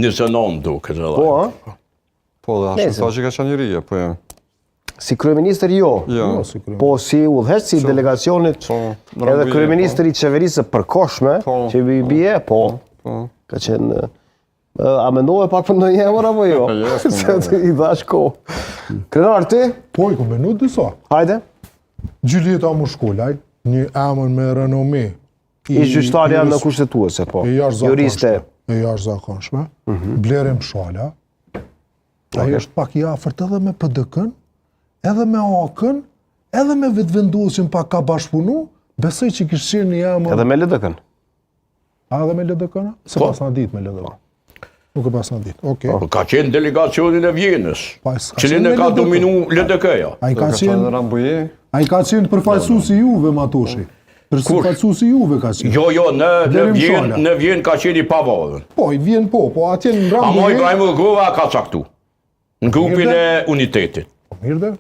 29 duke të Po, a? Po, dhe ashtu sa që ka qenë njëria, po jam. Si kryeministër jo. Po si udhëheq si delegacionit edhe kryeministri i qeverisë përkohshme që i bie, po. Ka qenë a mendove pak për ndonjë emër apo jo? Se i dhash kohë. Krenar ti? Po, i ku menu disa. Hajde. Gjulieta Mushkullaj, një emër me renome. I gjyqtarja në kushtetuese, po. Juriste. E jashtëzakonshme. Blerim Shala. Ai është pak i afërt edhe me PDK-n, edhe me AK-n, edhe me vetëvendosin pak ka bashkëpunu, besoj që kishtë qenë një emër... Edhe me LDK-n? A, edhe me LDK-n? Se pas në ditë me LDK-n. Nuk e pas në ditë, okej. Ka qenë delegacionin e Vjenës, cilin e ka dominu LDK-ja. A i ka qenë përfaqësuesi Juve, Matoshi. Përfaqësuesi Juve ka qenë. Jo, në Vjenë ka qenë i pavarur. Po, i Vjenë po atje në Rambuje... Amo Ibrahim Rugova ka caktu, në grupin e unitetit. Mirë dhe?